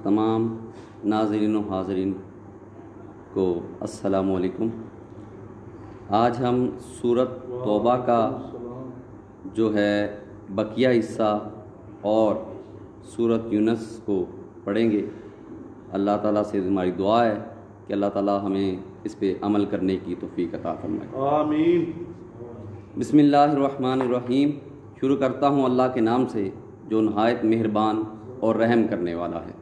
تمام ناظرین و حاضرین کو السلام علیکم۔ آج ہم سورۃ توبہ کا جو ہے بقیہ حصہ اور سورۃ یونس کو پڑھیں گے۔ اللہ تعالیٰ سے ہماری دعا ہے کہ اللہ تعالیٰ ہمیں اس پہ عمل کرنے کی توفیق عطا فرمائے، آمین۔ بسم اللہ الرحمن الرحیم۔ شروع کرتا ہوں اللہ کے نام سے جو نہایت مہربان اور رحم کرنے والا ہے۔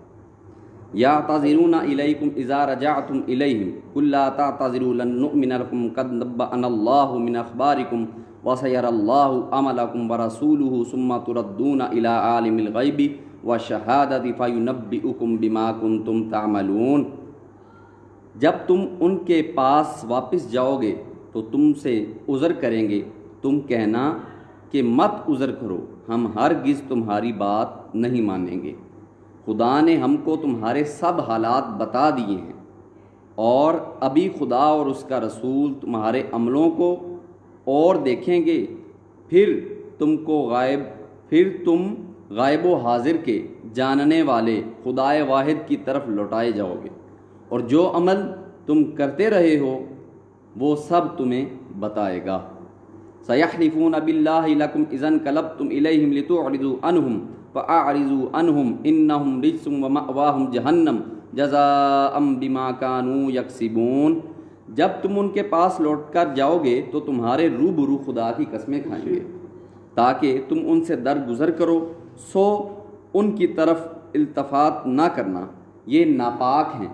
یعتذرون الیکم اذا رجعتم الیہم قل لا تعتذروا لن نؤمن لکم قد نبأنا اللہ من اخبارکم وسیری اللہ عملکم ورسولہ ثم تردون الی عالم الغیب والشہادۃ فینبئکم بما کنتم تعملون۔ جب تم ان کے پاس واپس جاؤ گے تو تم سے عذر کریں گے، تم کہنا کہ مت عذر کرو، ہم ہرگز تمہاری بات نہیں مانیں گے۔ خدا نے ہم کو تمہارے سب حالات بتا دیے ہیں، اور ابھی خدا اور اس کا رسول تمہارے عملوں کو اور دیکھیں گے، پھر تم غائب و حاضر کے جاننے والے خدائے واحد کی طرف لوٹائے جاؤ گے، اور جو عمل تم کرتے رہے ہو وہ سب تمہیں بتائے گا۔ سَيَحْلِفُونَ بِاللَّهِ لَكُمْ إِذَا انقَلَبْتُمْ إِلَيْهِمْ لِتُعْرِضُوا عَنْهُمْ فَأَعْرِضُوا عَنْهُمْ إِنَّهُمْ رِجْسٌ وَمَأْوَاهُمْ جَهَنَّمُ جَزَاءً بِمَا كَانُوا يَكْسِبُونَ۔ جب تم ان کے پاس لوٹ کر جاؤ گے تو تمہارے روبرو خدا کی قسمیں کھائیں گے تاکہ تم ان سے درگزر کرو، سو ان کی طرف التفات نہ کرنا، یہ ناپاک ہیں،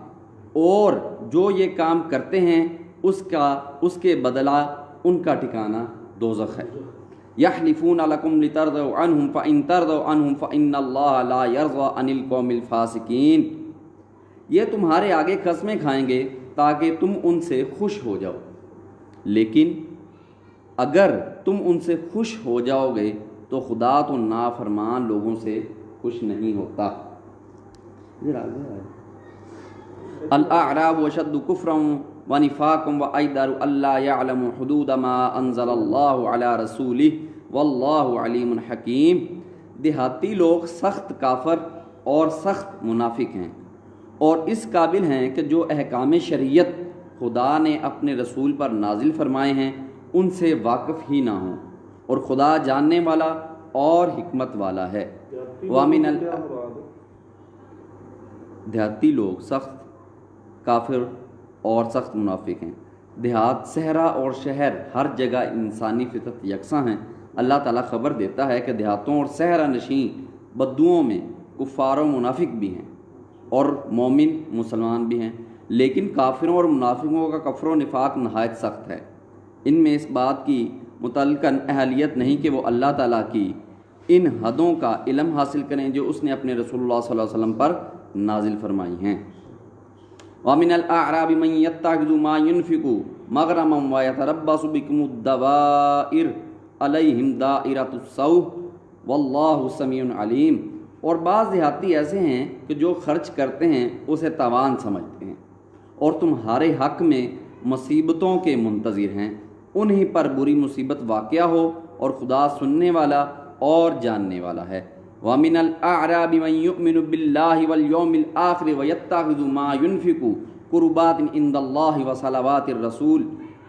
اور جو یہ کام کرتے ہیں اس کے بدلہ ان کا ٹھکانہ دوزخ ہے۔ یحلفون لکم لترضوا عنہم فإن ترضوا عنہم فإن اللہ لا یرضی عن القوم الفاسقین۔ یہ تمہارے آگے قسمیں کھائیں گے تاکہ تم ان سے خوش ہو جاؤ، لیکن اگر تم ان سے خوش ہو جاؤ گے تو خدا تو نافرمان لوگوں سے خوش نہیں ہوتا۔ الاعراب اشد کفرا ونفاقا واجدر الا يعلموا حدود ما انزل اللہ علی رسولہ واللہ علیم حکیم۔ دیہاتی لوگ سخت کافر اور سخت منافق ہیں، اور اس قابل ہیں کہ جو احکام شریعت خدا نے اپنے رسول پر نازل فرمائے ہیں ان سے واقف ہی نہ ہوں، اور خدا جاننے والا اور حکمت والا ہے۔ دیہاتی لوگ سخت کافر اور سخت منافق ہیں۔ دیہات، صحرا اور شہر ہر جگہ انسانی فطرت یکساں ہیں۔ اللہ تعالیٰ خبر دیتا ہے کہ دیہاتوں اور صحرا نشین بدوؤں میں کفار و منافق بھی ہیں اور مومن مسلمان بھی ہیں، لیکن کافروں اور منافقوں کا کفر و نفاق نہایت سخت ہے۔ ان میں اس بات کی متعلقاً اہلیت نہیں کہ وہ اللہ تعالیٰ کی ان حدوں کا علم حاصل کریں جو اس نے اپنے رسول اللہ صلی اللہ علیہ وسلم پر نازل فرمائی ہیں۔ وَمِنَ الْأَعْرَابِ مَن يَتَّخِذُ مَا يُنْفِقُ مَغْرَمًا وَيَتَرَبَّصُ بِكُمُ الدَّوَائِرَ عَلَيْهِمْ دَائِرَةُ السَّوْءِ وَاللَّهُ سَمِيعٌ عَلِيمٌ۔ اور بعض دیہاتی ایسے ہیں کہ جو خرچ کرتے ہیں اسے تاوان سمجھتے ہیں اور تمہارے حق میں مصیبتوں کے منتظر ہیں، انہی پر بری مصیبت واقع ہو، اور خدا سننے والا اور جاننے والا ہے۔ وَمِنَ الْأَعْرَابِ مَن يُؤْمِنُ بِاللَّهِ وَالْيَوْمِ الْآخِرِ وَيَتَّخِذُ مَا يُنْفِقُ قُرُبَاتٍ عِندَ اللَّهِ وَصَلَوَاتِ الرَّسُولِ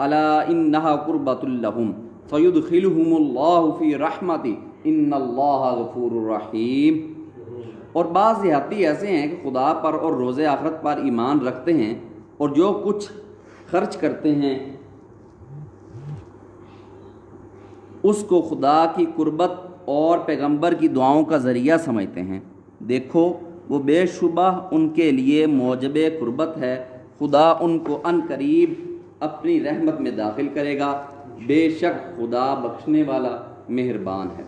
أَلَا إِنَّهَا قُرْبَةٌ لَهُمْ سَيُدْخِلُهُمُ اللَّهُ فِي رَحْمَتِهِ إِنَّ اللَّهَ غَفُورٌ رَحِيمٌ۔ اور بعض دیہاتی ایسے ہیں کہ خدا پر اور روز آخرت پر ایمان رکھتے ہیں، اور جو کچھ خرچ کرتے ہیں اس کو خدا کی قربت اور پیغمبر کی دعاؤں کا ذریعہ سمجھتے ہیں۔ دیکھو وہ بے شبہ ان کے لیے موجب قربت ہے، خدا ان کو ان قریب اپنی رحمت میں داخل کرے گا، بے شک خدا بخشنے والا مہربان ہے۔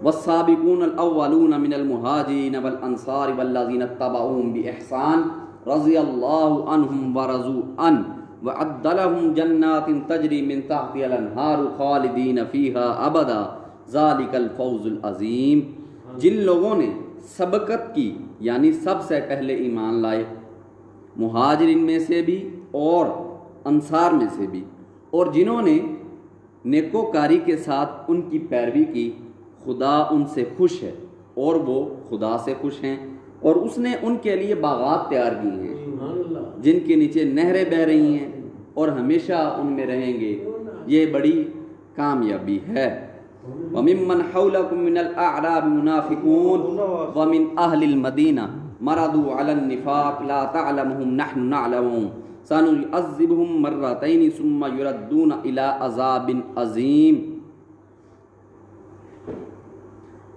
والسابقون الاولون من المہاجرین والانصار والذین اتبعوهم بإحسان رضی اللہ عنہم ورضوا عنہ وَأَعَدَّ لَهُمْ جَنَّاتٍ تَجْرِي مِن تَحْتِهَا الْأَنْهَارُ خَالِدِينَ فِيهَا أَبَدًا ذَلِكَ الْفَوْزُ الْعَظِيمُ۔ جن لوگوں نے سبقت کی یعنی سب سے پہلے ایمان لائے، مہاجرین میں سے بھی اور انصار میں سے بھی، اور جنہوں نے نیکوکاری کے ساتھ ان کی پیروی کی، خدا ان سے خوش ہے اور وہ خدا سے خوش ہیں، اور اس نے ان کے لیے باغات تیار کی ہیں جن کے نیچے نہریں بہہ رہی ہیں اور ہمیشہ ان میں رہیں گے، یہ بڑی کامیابی ہے۔ وَمِمَّنْ حَوْلَكُم مِّنَ الْأَعْرَابِ مُنَافِقُونَ وَمِنْ أَهْلِ الْمَدِينَةِ مَرَضُوا عَلَى النِّفَاقِ لَا تَعْلَمُهُمْ نَحْنُ نَعْلَمُهُمْ سَنُعَذِّبُهُم مَّرَّتَيْنِ ثُمَّ يُرَدُّونَ إِلَىٰ عَذَابٍ عَظِيمٍ۔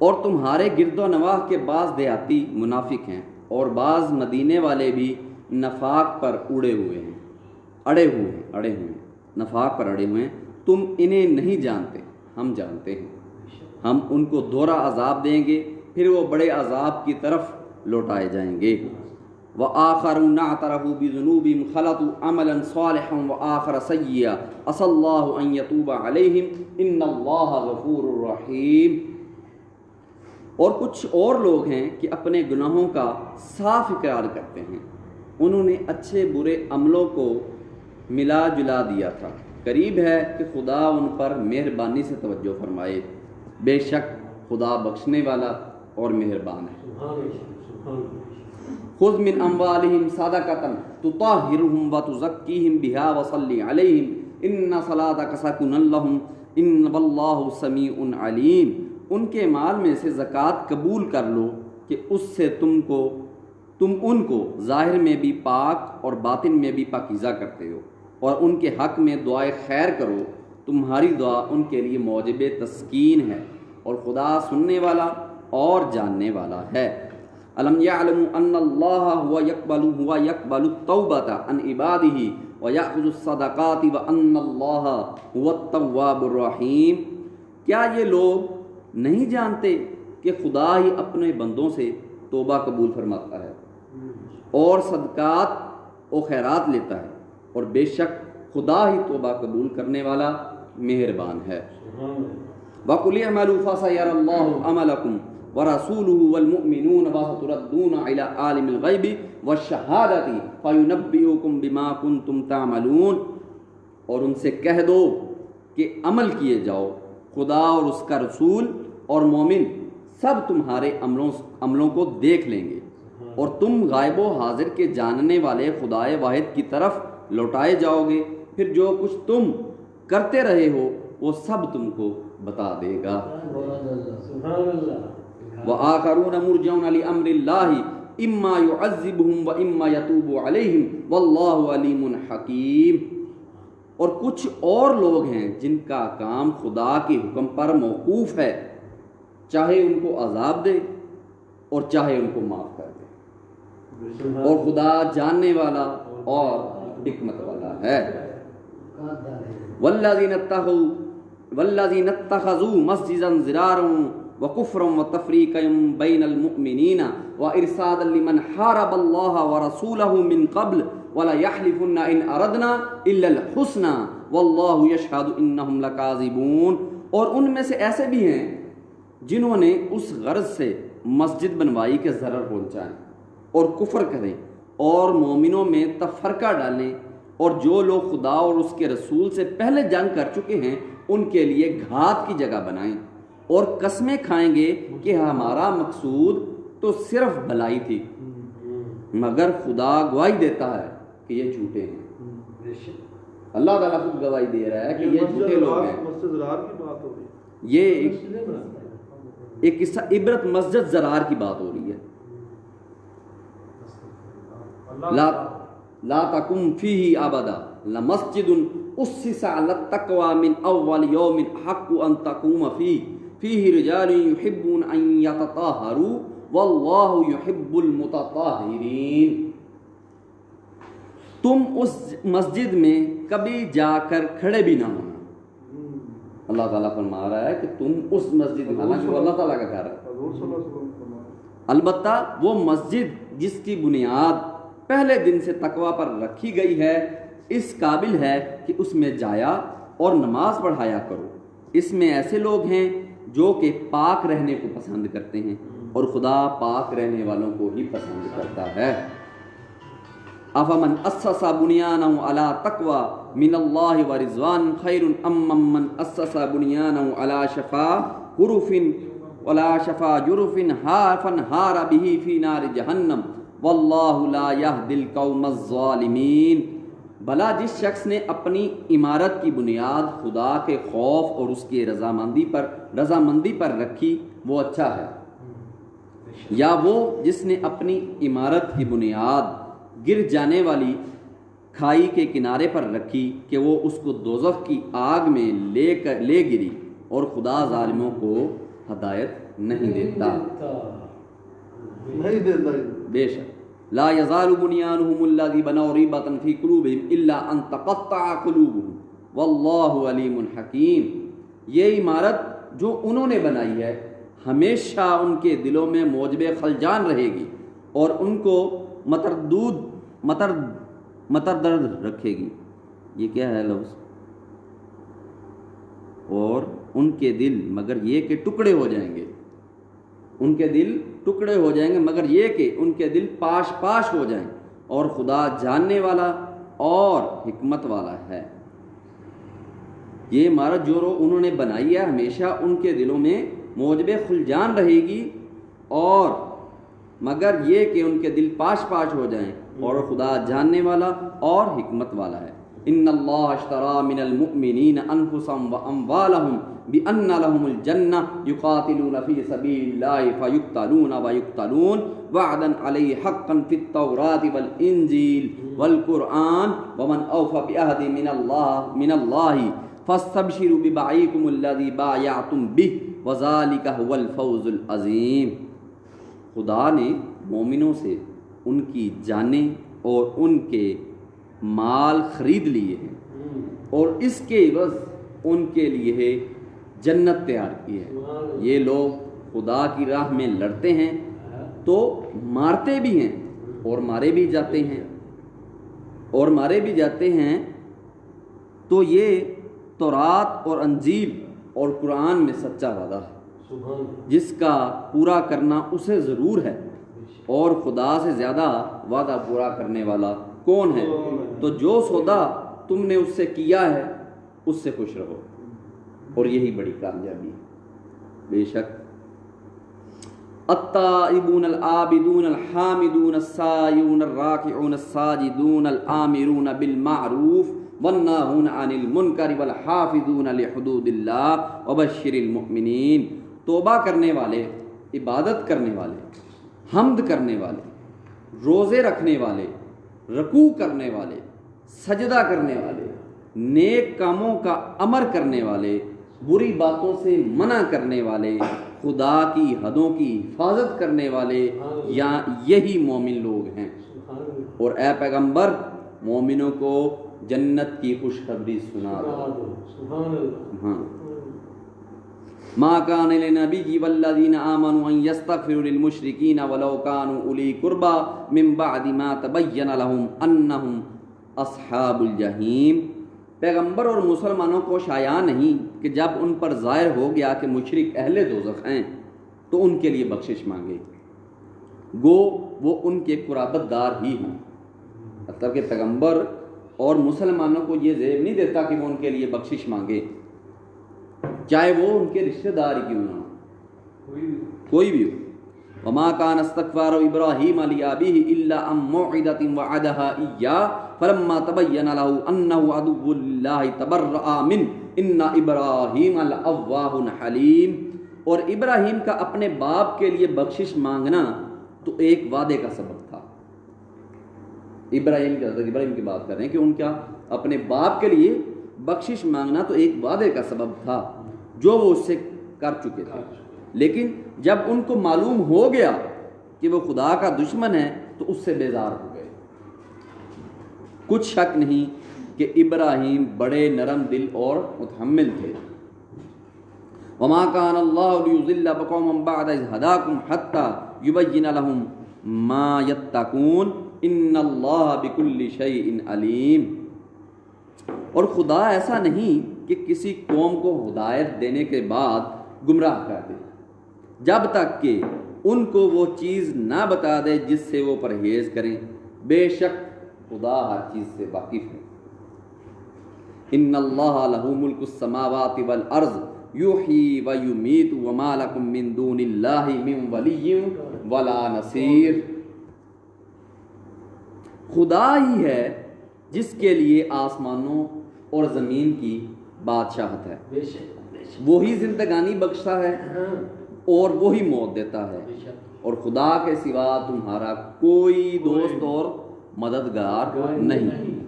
اور تمہارے گرد و نواح کے بعض دیہاتی منافق ہیں اور بعض مدینے والے بھی نفاق پر اڑے ہوئے ہیں، نفاق پر اڑے ہوئے ہیں، تم انہیں نہیں جانتے، ہم جانتے ہیں، ہم ان کو دوہرا عذاب دیں گے، پھر وہ بڑے عذاب کی طرف لوٹائے جائیں گے۔ وآخرون اعترفوا بذنوبهم خلطوا عملا صالحا وآخر سیئا عسى الله ان يتوب عليهم ان الله غفور رحیم۔ اور کچھ اور لوگ ہیں کہ اپنے گناہوں کا صاف اقرار کرتے ہیں، انہوں نے اچھے برے عملوں کو ملا جلا دیا تھا، قریب ہے کہ خدا ان پر مہربانی سے توجہ فرمائے، بے شک خدا بخشنے والا اور مہربان ہے۔ خذ من اموالہم صدقۃ تطہرہم وتزکیہم بہا وصلی علیہم ان صلاتک سکن لہم ان واللہ سمیع علیم۔ ان کے مال میں سے زکوٰۃ قبول کر لو کہ اس سے تم ان کو ظاہر میں بھی پاک اور باطن میں بھی پاکیزہ کرتے ہو، اور ان کے حق میں دعائے خیر کرو، تمہاری دعا ان کے لیے موجب تسکین ہے، اور خدا سننے والا اور جاننے والا ہے۔ الم یعلموا ان اللہ هو یقبل التوبۃ عن عبادہ ویأخذ الصدقات وان اللہ هو التواب الرحیم۔ کیا یہ لوگ نہیں جانتے کہ خدا ہی اپنے بندوں سے توبہ قبول فرماتا ہے اور صدقات و خیرات لیتا ہے، اور بے شک خدا ہی توبہ قبول کرنے والا مہربان ہے۔ وَقُلِ اعْمَلُوا فَسَيَرَى اللَّهُ عَمَلَكُمْ وَرَسُولُهُ وَالْمُؤْمِنُونَ وَسَتُرَدُّونَ إِلَىٰ عَالِمِ الْغَيْبِ وَالشَّهَادَةِ فَيُنَبِّئُكُم بِمَا كُنتُمْ تَعْمَلُونَ۔ اور ان سے کہہ دو کہ عمل کیے جاؤ، خدا اور اس کا رسول اور مومن سب تمہارے عملوں کو دیکھ لیں گے، اور تم غائب و حاضر کے جاننے والے خدائے واحد کی طرف لوٹائے جاؤ گے، پھر جو کچھ تم کرتے رہے ہو وہ سب تم کو بتا دے گا۔ وآخرون مرجعون لأمر اللہ اما يعذبهم واما يتوب علیہم واللہ علیم حکیم۔ اور کچھ اور لوگ ہیں جن کا کام خدا کے حکم پر موقوف ہے، چاہے ان کو عذاب دے اور چاہے ان کو معاف کر دے، اور خدا جاننے والا اور حکمت والا ہے۔ والذین اتخذوا مسجدا ضرارا وکفرا وتفریقا بین المؤمنین وارصادا لمن حارب اللہ ورسولہ من قبل وَلَيَحْلِفُنَّ إِنْ أَرَدْنَا إِلَّا الْحُسْنَى وَاللَّهُ يَشْهَدُ إِنَّهُمْ لَكَاذِبُونَ۔ اور ان میں سے ایسے بھی ہیں جنہوں نے اس غرض سے مسجد بنوائی کے ضرر پہنچائیں اور کفر کریں اور مومنوں میں تفرقہ ڈالیں، اور جو لوگ خدا اور اس کے رسول سے پہلے جنگ کر چکے ہیں ان کے لیے گھات کی جگہ بنائیں، اور قسمیں کھائیں گے کہ ہمارا مقصود تو صرف بھلائی تھی، مگر خدا گواہی دیتا ہے کہ یہ جھوٹے ہیں۔ اللہ تعالیٰ خود گواہی دے رہا ہے کہ یہ جھوٹے لوگ ہیں۔ یہ ایک عبرت مسجد زرار کی بات ہو رہی ہے۔ لا تقم فیہ ابدا لمسجد اسس علی التقوی من اول یوم حق ان تقوم فیہ رجال یحبون ان یتطہروا واللہ یحب المتطہرین۔ تم اس مسجد میں کبھی جا کر کھڑے بھی نہ ہونا۔ اللہ تعالیٰ فرما رہا ہے کہ تم اس مسجد میں، حالانکہ وہ اللہ تعالیٰ کا گھر ہے، البتہ وہ مسجد جس کی بنیاد پہلے دن سے تقوی پر رکھی گئی ہے اس قابل ہے کہ اس میں جایا اور نماز پڑھایا کرو۔ اس میں ایسے لوگ ہیں جو کہ پاک رہنے کو پسند کرتے ہیں، اور خدا پاک رہنے والوں کو ہی پسند کرتا ہے۔ افمن اسس بنیانہ علی تقوی من اللہ ورضوان خیر ام من اسس بنیانہ علی شفا جرف فانہار بہ فی نار جہنم واللہ لا یہدی القوم الظالمین۔ بھلا جس شخص نے اپنی عمارت کی بنیاد خدا کے خوف اور اس کی رضامندی پر رکھی وہ اچھا ہے، یا وہ جس نے اپنی عمارت کی بنیاد گر جانے والی کھائی کے کنارے پر رکھی کہ وہ اس کو دوزخ کی آگ میں لے گری، اور خدا ظالموں کو ہدایت نہیں دیتا۔ بے شک لا یزال بنیانہم الذی بنوا ریبۃ فی قلوبہم الا ان تقطع قلوبہم واللہ علیم حکیم۔ یہ عمارت جو انہوں نے بنائی ہے ہمیشہ ان کے دلوں میں موجب خلجان رہے گی اور ان کو متردد رکھے گی۔ یہ کیا ہے لفظ؟ اور ان کے دل مگر یہ کہ ٹکڑے ہو جائیں گے، ان کے دل ٹکڑے ہو جائیں گے مگر یہ کہ ان کے دل پاش پاش ہو جائیں، اور خدا جاننے والا اور حکمت والا ہے۔ یہ عمارت جو انہوں نے بنائی ہے ہمیشہ ان کے دلوں میں موجب خلجان رہے گی، اور مگر یہ کہ ان کے دل پاش پاش ہو جائیں، اور خدا جاننے والا اور حکمت والا ہے۔ ان اللہ اشترى من المؤمنین انفسهم واموالهم بان لهم الجنہ یقاتلون فی سبیل اللہ فیقتلون ویقتلون وعدا علیہ حقا فی التوراۃ والانجیل والقرآن ومن اوفى بعہدہ من اللہ فاستبشروا ببیعکم الذی بایعتم بہ وذالک هو الفوز العظیم۔ خدا نے مومنوں سے ان کی جانیں اور ان کے مال خرید لیے ہیں، اور اس کے عوض ان کے لیے جنت تیار کی ہے۔ یہ لوگ خدا کی راہ میں لڑتے ہیں تو مارتے بھی ہیں اور مارے بھی جاتے ہیں تو یہ تورات اور انجیل اور قرآن میں سچا وعدہ ہے جس کا پورا کرنا اسے ضرور ہے، اور خدا سے زیادہ وعدہ پورا کرنے والا کون ہے؟ تو جو سودا تم نے اس سے کیا ہے اس سے خوش رہو، اور یہی بڑی کامیابی ہے۔ بے شک التائبون العابدون الحامدون السائحون الراکعون الساجدون الآمرون بالمعروف والناہون عن المنکر والحافظون لحدود اللہ وبشر المؤمنین۔ توبہ کرنے والے، عبادت کرنے والے، حمد کرنے والے، روزے رکھنے والے، رکوع کرنے والے، سجدہ کرنے والے، نیک کاموں کا امر کرنے والے، بری باتوں سے منع کرنے والے، خدا کی حدوں کی حفاظت کرنے والے، یا یہی مومن لوگ ہیں۔ اور اے پیغمبر مومنوں کو جنت کی خوشخبری سنا دو۔ ما کان للنبی والذین آمنوا ان یستغفروا للمشرکین ولو کانوا اولی قربی من بعد ما تبین لهم انہم اصحاب الجحیم۔ پیغمبر اور مسلمانوں کو شایع نہیں کہ جب ان پر ظاہر ہو گیا کہ مشرک اہل دوزخ ہیں تو ان کے لیے بخشش مانگے، گو وہ ان کے قرابت دار ہی ہوں۔ مطلب کہ پیغمبر اور مسلمانوں کو یہ زیب نہیں دیتا کہ وہ ان کے لیے بخشش مانگے، چاہے وہ ان کے رشتہ دار کیوں نہ ہو، کوئی بھی ہو۔ وما كان استغفار ابراہیم لابیہ الا عن موعدۃ وعدها ایاہ فلما تبین له انه عدو للہ تبرأ منہ ان ابراہیم لأواہ حلیم۔ اور ابراہیم کا اپنے باپ کے لیے بخشش مانگنا تو ایک وعدے کا سبب تھا۔ ابراہیم کی بات کر رہے ہیں کہ ان کا اپنے باپ کے لیے بخشش مانگنا تو ایک وعدے کا سبب تھا جو وہ اس سے کر چکے تھے، لیکن جب ان کو معلوم ہو گیا کہ وہ خدا کا دشمن ہے تو اس سے بیزار ہو گئے۔ کچھ شک نہیں کہ ابراہیم بڑے نرم دل اور متحمل تھے۔ وما كان الله ليضل قوما بعد إذ هداكم حتى يبين لهم ما يتقون ان الله بكل شيء عليم۔ اور خدا ایسا نہیں کہ کسی قوم کو ہدایت دینے کے بعد گمراہ کر دے جب تک کہ ان کو وہ چیز نہ بتا دے جس سے وہ پرہیز کریں، بے شک خدا ہر چیز سے واقف ہے۔ ان اللہ لہ ملک السماوات والارض یحیی و یمیت وما لکم من دون اللہ من ولی ولا نصیر. خدا ہی ہے جس کے لیے آسمانوں اور زمین کی بادشاہت ہے. وہی زندگانی بخشتا ہے اور وہی موت دیتا ہے, اور خدا کے سوا تمہارا کوئی دوست اور مددگار نہیں.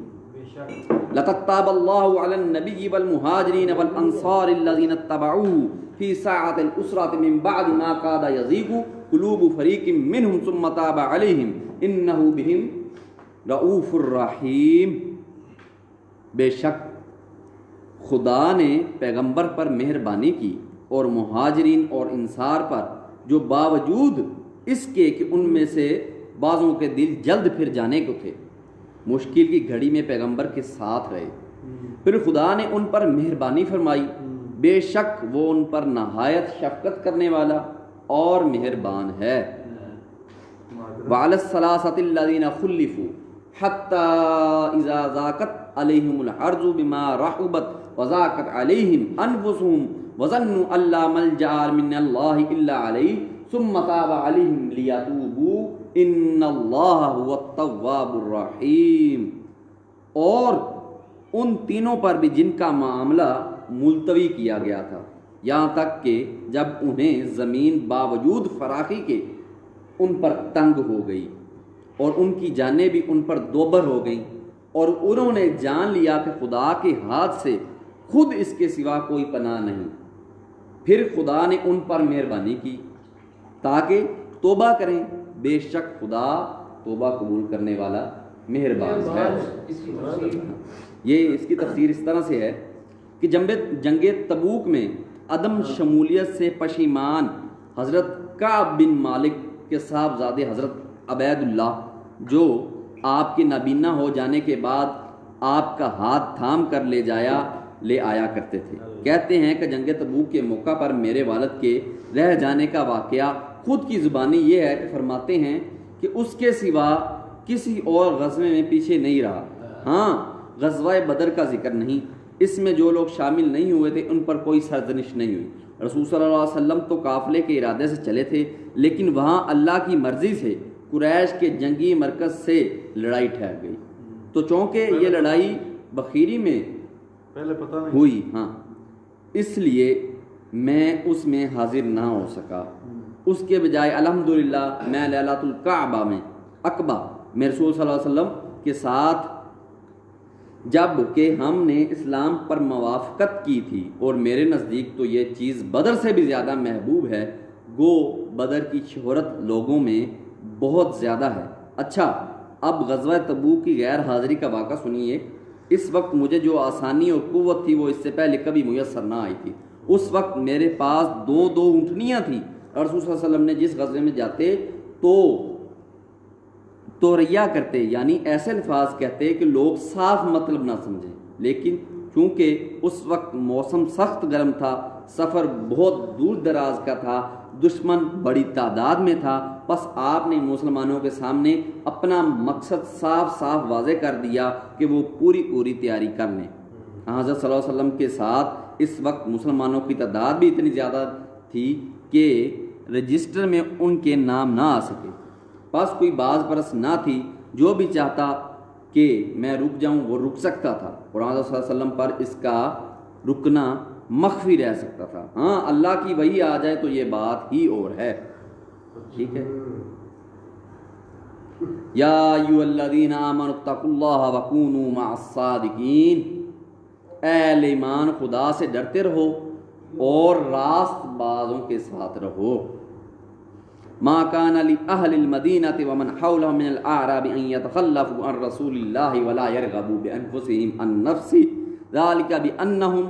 لقد تاب اللہ علی النبی والمہاجرین والانصار الذین اتبعوه فی ساعة العسرة من بعد ما کاد یزیغ قلوب فریق منہم ثم تاب علیہم انہ بہم رؤوف الرحیم. بے شک خدا نے پیغمبر پر مہربانی کی اور مہاجرین اور انصار پر, جو باوجود اس کے کہ ان میں سے بعضوں کے دل جلد پھر جانے کو تھے, مشکل کی گھڑی میں پیغمبر کے ساتھ رہے. پھر خدا نے ان پر مہربانی فرمائی, بے شک وہ ان پر نہایت شفقت کرنے والا اور مہربان ہے. وعلی الثلاثة الذین خلفوا حتی اذا ضاقت علیہم الارض بما رحبت وضاقت علیہم انفسہم وظنوا ان لا ملجأ من اللہ الا علیہ ثم تاب علیہم لیتوبوا ان اللہ هو التواب الرحیم. اور ان تینوں پر بھی جن کا معاملہ ملتوی کیا گیا تھا, یہاں تک کہ جب انہیں زمین باوجود فراخی کے ان پر تنگ ہو گئی اور ان کی جانیں بھی ان پر دوبر ہو گئیں, اور انہوں نے جان لیا کہ خدا کے ہاتھ سے خود اس کے سوا کوئی پناہ نہیں. پھر خدا نے ان پر مہربانی کی تاکہ توبہ کریں, بے شک خدا توبہ قبول کرنے والا مہربان ہے. یہ اس کی تفسیر اس طرح سے ہے کہ جنگ تبوک میں عدم شمولیت سے پشیمان حضرت کعب بن مالک کے صاحبزادے حضرت عبید اللہ, جو آپ کے نابینا ہو جانے کے بعد آپ کا ہاتھ تھام کر لے آیا کرتے تھے, کہتے ہیں کہ جنگ تبوک کے موقع پر میرے والد کے رہ جانے کا واقعہ خود کی زبانی یہ ہے کہ فرماتے ہیں کہ اس کے سوا کسی اور غزوے میں پیچھے نہیں رہا. ہاں, غزوہ بدر کا ذکر نہیں, اس میں جو لوگ شامل نہیں ہوئے تھے ان پر کوئی سرزنش نہیں ہوئی. رسول صلی اللہ علیہ وسلم تو قافلے کے ارادے سے چلے تھے, لیکن وہاں اللہ کی مرضی سے قریش کے جنگی مرکز سے لڑائی ٹھہر گئی, تو چونکہ یہ لڑائی بخیری میں پہلے پتہ نہیں ہوئی, ہاں, اس لیے میں اس میں حاضر نہ ہو سکا. اس کے بجائے الحمدللہ میں لیلۃ الکعبہ میں عقبہ میں رسول صلی اللہ علیہ وسلم کے ساتھ جب کہ ہم نے اسلام پر موافقت کی تھی, اور میرے نزدیک تو یہ چیز بدر سے بھی زیادہ محبوب ہے, گو بدر کی شہرت لوگوں میں بہت زیادہ ہے. اچھا, اب غزوہ تبوک کی غیر حاضری کا واقعہ سنیے. اس وقت مجھے جو آسانی اور قوت تھی وہ اس سے پہلے کبھی میسر نہ آئی تھی. اس وقت میرے پاس دو اونٹنیاں تھیں. رسول صلی اللہ علیہ وسلم نے جس غزوے میں جاتے تو ریا کرتے, یعنی ایسے الفاظ کہتے کہ لوگ صاف مطلب نہ سمجھیں, لیکن چونکہ اس وقت موسم سخت گرم تھا, سفر بہت دور دراز کا تھا, دشمن بڑی تعداد میں تھا, بس آپ نے مسلمانوں کے سامنے اپنا مقصد صاف واضح کر دیا کہ وہ پوری تیاری کر لیں. حضرت صلی اللہ علیہ وسلم کے ساتھ اس وقت مسلمانوں کی تعداد بھی اتنی زیادہ تھی کہ رجسٹر میں ان کے نام نہ آ سکے. بس کوئی باز پرس نہ تھی, جو بھی چاہتا کہ میں رک جاؤں وہ رک سکتا تھا, اور حضرت صلی اللہ علیہ وسلم پر اس کا رکنا مخفی رہ سکتا تھا. ہاں, اللہ کی وحی آ جائے تو یہ بات ہی اور ہے. ٹھیک ہے. یا ایھا الذین آمنوا اتقوا اللہ وکونوا مع الصادقین, اے اہل ایمان خدا سے ڈرتے رہو اور راست بازوں کے ساتھ رہو. ما كان لأهل المدينة ومن حولهم من الأعراب أن يتخلفوا عن رسول الله ولا يرغبوا بأنفسهم عن نفسه ذلك بأنهم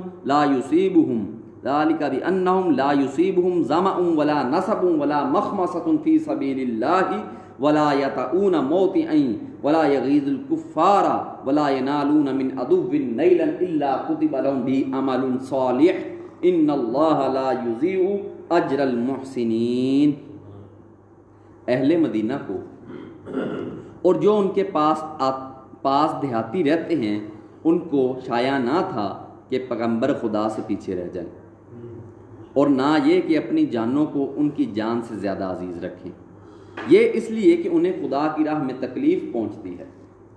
لا يصيبهم ظمأ ولا نصب ولا مخمصة في سبيل الله ولا يطؤون موطئا ولا يغيظ الكفار ولا ينالون من عدو نيلا إلا كتب لهم به عمل صالح إن الله لا يضيع أجر المحسنين. اہل مدینہ کو اور جو ان کے پاس دیہاتی رہتے ہیں ان کو شایع نہ تھا کہ پیغمبر خدا سے پیچھے رہ جائیں، اور نہ یہ کہ اپنی جانوں کو ان کی جان سے زیادہ عزیز رکھیں، یہ اس لیے کہ انہیں خدا کی راہ میں تکلیف پہنچتی ہے،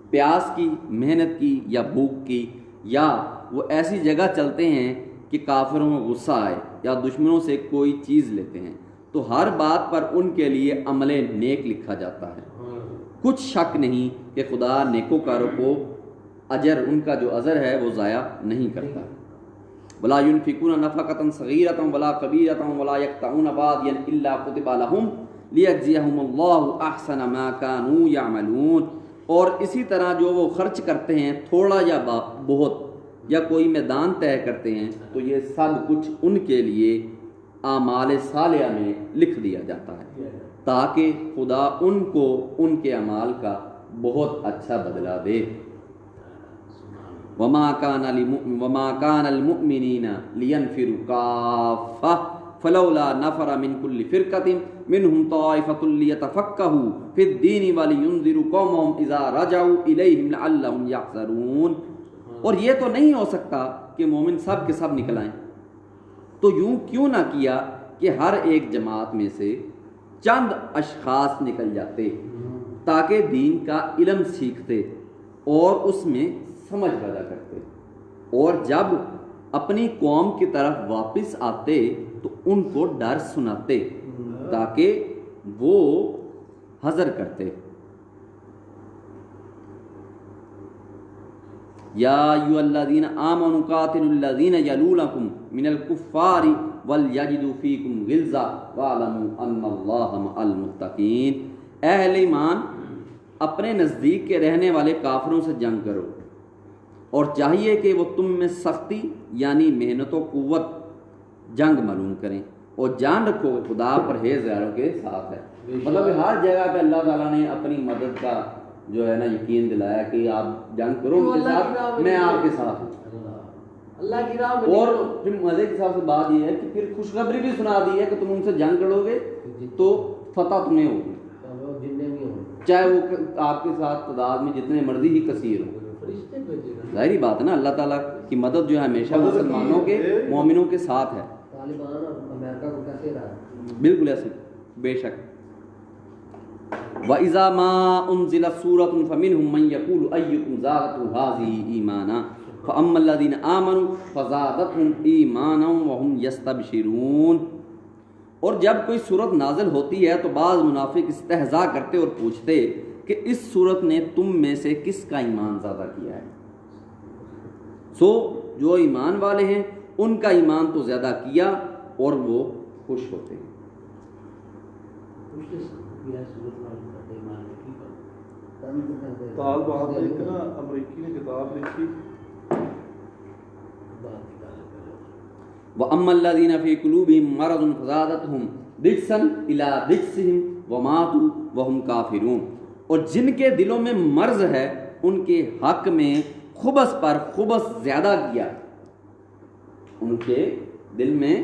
پیاس کی، محنت کی یا بھوک کی، یا وہ ایسی جگہ چلتے ہیں کہ کافروں کو غصہ آئے یا دشمنوں سے کوئی چیز لیتے ہیں، تو ہر بات پر ان کے لیے عمل نیک لکھا جاتا ہے۔ کچھ شک نہیں کہ خدا نیکوکاروں کو اجر، ان کا جو اجر ہے وہ ضائع نہیں کرتا۔ ولا ينفقون نفقة صغيرة ولا كبيرة ولا يقطعون واديا إلا كتب لهم ليجزيهم الله أحسن ما كانوا يعملون، اور اسی طرح جو وہ خرچ کرتے ہیں تھوڑا یا بہت یا کوئی میدان طے کرتے ہیں تو یہ سب کچھ ان کے لیے اعمال صالحہ میں لکھ دیا جاتا ہے تاکہ خدا ان کو ان کے اعمال کا بہت اچھا بدلہ دے۔ وما كان المؤمنين لينفروا كافة فلولا نفر من كل فرقة منهم طائفة ليتفقهوا في الدين ولينذروا قومهم إذا رجعوا إليهم لعلهم يحذرون، اور یہ تو نہیں ہو سکتا کہ مومن سب کے سب نکل آئیں، تو یوں کیوں نہ کیا کہ ہر ایک جماعت میں سے چند اشخاص نکل جاتے تاکہ دین کا علم سیکھتے اور اس میں سمجھ پیدا کرتے، اور جب اپنی قوم کی طرف واپس آتے تو ان کو ڈر سناتے تاکہ وہ حذر کرتے۔ یا ایھا الذین آمنوا قاتلوا الذین یلونکم من الکفار ولیجدوا فیکم غلظہ واعلموا ان اللہ مع المتقین، اے اہل ایمان اپنے نزدیک کے رہنے والے کافروں سے جنگ کرو، اور چاہیے کہ وہ تم میں سختی یعنی محنت و قوت جنگ معلوم کریں، اور جان رکھو خدا پرہیزگاروں کے ساتھ ہے۔ مطلب ہر جگہ پہ اللہ تعالیٰ نے اپنی مدد کا جو ہے نا یقین دلایا کہ آپ جنگ کرو ان کے ساتھ، میں آپ کے ساتھ ہوں اللہ کی راہ میں۔ اور پھر مزے کے ساتھ بات یہ ہے کہ پھر خوشخبری بھی سنا دی ہے کہ تم ان سے جنگ لڑو گے تو فتح تمہیں ہوگی، چاہے وہ آپ کے ساتھ تعداد میں جتنے مرضی ہی کثیر ہو۔ ظاہری بات ہے نا، اللہ تعالیٰ کی مدد جو ہے ہمیشہ مسلمانوں کے مومنوں کے ساتھ ہے۔ طالبان اور امریکہ کو کیسے رہا ہے؟ بالکل ایسے، بے شک۔ وَإِذَا مَا أُنزِلَتْ سُورَةٌ فَمِنْهُمْ مَنْ يَقُولُ أَيُّكُمْ زَادَتْهُ هَٰذِهِ إِيمَانًا فَأَمَّا الَّذِينَ آمَنُوا فَزَادَتْهُمْ إِيمَانًا وَهُمْ يَسْتَبْشِرُونَ، اور جب کوئی صورت نازل ہوتی ہے تو بعض منافق استہزاء کرتے اور پوچھتے کہ اس صورت نے تم میں سے کس کا ایمان زیادہ کیا ہے، سو جو ایمان والے ہیں ان کا ایمان تو زیادہ کیا اور وہ خوش ہوتے ہیں۔ طالبان ایک نا امریکی نے کتاب لکھی، وَأَمَّا الَّذِينَ فِي قُلُوبِهِم مَّرَضٌ فَزَادَتْهُمْ رِجْسًا إِلَىٰ رِجْسِهِمْ وَمَاتُوا وَهُمْ كَافِرُونَ، اور جن کے دلوں میں مرض ہے ان کے حق میں خبث پر خبث زیادہ کیا، ان کے دل میں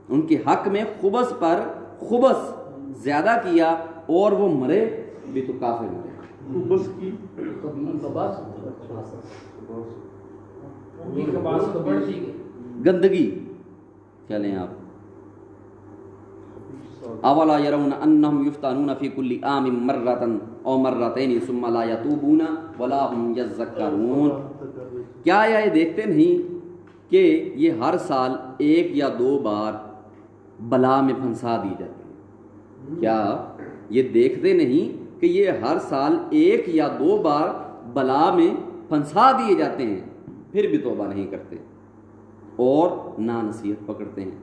ان کے حق میں خبث پر خبث زیادہ کیا اور وہ مرے بھی تو کافر مرے۔ بس کی گندگی چلیں آپ۔ اولا یرون انہم یفتنون فی کل عام مرۃ او مرتین ثم لا یتوبون ولا هم یذکرون، کیا یہ دیکھتے نہیں کہ یہ ہر سال ایک یا دو بار بلا میں پھنسا دی جاتی ہے؟ کیا یہ دیکھتے نہیں کہ یہ ہر سال ایک یا دو بار بلا میں پھنسا دیے جاتے ہیں، پھر بھی توبہ نہیں کرتے اور نہ نصیحت پکڑتے ہیں؟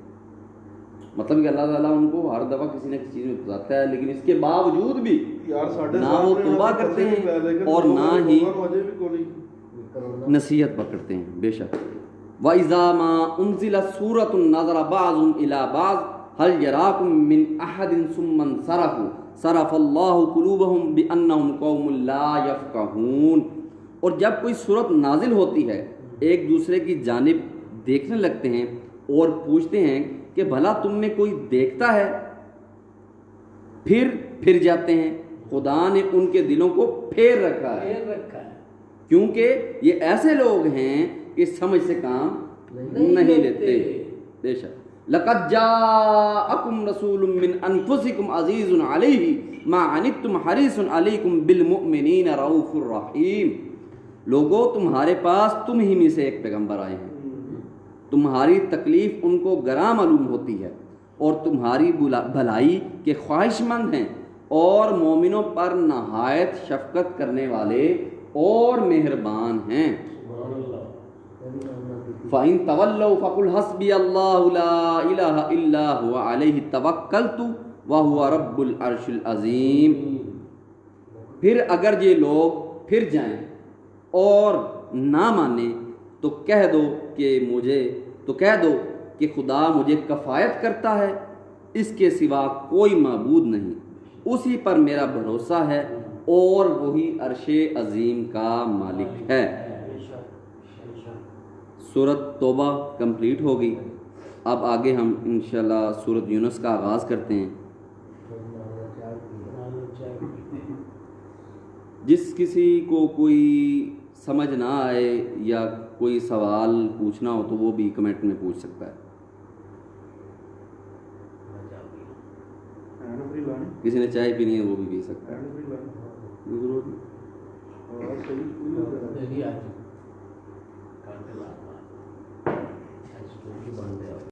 مطلب کہ اللہ تعالیٰ ان کو ہر دفعہ کسی نہ کسی چیز میں پھنساتا ہے، لیکن اس کے باوجود بھی نہ وہ توبہ کرتے ہیں اور نہ ہی نصیحت پکڑتے ہیں۔ بے شک وَإِذَا مَا أُنزِلَتْ سُورَةٌ نَظَرَ بَعْضُهُمْ إِلَىٰ بَعْضٍ هَلْ يَرَاكُم مِّنْ أَحَدٍ ثُمَّ انصَرَفُوا صَرَفَ اللَّهُ قُلُوبَهُمْ بِأَنَّهُمْ قَوْمٌ لَّا يَفْقَهُونَ، اور جب کوئی صورت نازل ہوتی ہے ایک دوسرے کی جانب دیکھنے لگتے ہیں اور پوچھتے ہیں کہ بھلا تم میں کوئی دیکھتا ہے، پھر جاتے ہیں۔ خدا نے ان کے دلوں کو پھیر رکھا ہے، کیونکہ یہ ایسے لوگ ہیں کہ سمجھ سے کام نہیں لیتے. بے شک لقد جاءکم رسول من انفسکم عزیز علیہ ما عنتم حریص علیکم بالمؤمنین رؤوف الرحیم. لوگوں تمہارے پاس تم ہی میں سے ایک پیغمبر آئے ہیں, تمہاری تکلیف ان کو گراں معلوم ہوتی ہے اور تمہاری بھلائی کے خواہش مند ہیں, اور مومنوں پر نہایت شفقت کرنے والے اور مہربان ہیں. فَإِن تَوَلَّوْا فَقُلْ حَسْبِيَ اللَّهُ لَا إِلَٰهَ إِلَّا هُوَ عَلَيْهِ تَوَكَّلْتُ وَهُوَ رَبُّ الْعَرْشِ الْعَظِيمِ. پھر اگر یہ لوگ پھر جائیں اور نہ مانیں تو کہہ دو کہ خدا مجھے کفایت کرتا ہے, اس کے سوا کوئی معبود نہیں, اسی پر میرا بھروسہ ہے اور وہی عرش عظیم کا مالک ہے. سورۃ توبہ کمپلیٹ ہو گئی. اب آگے ہم انشاءاللہ سورۃ یونس کا آغاز کرتے ہیں. جس کسی کو کوئی سمجھ نہ آئے یا کوئی سوال پوچھنا ہو تو وہ بھی کمنٹ میں پوچھ سکتا ہے. کسی نے چائے پینی ہے وہ بھی پی سکتا ہے. ضرور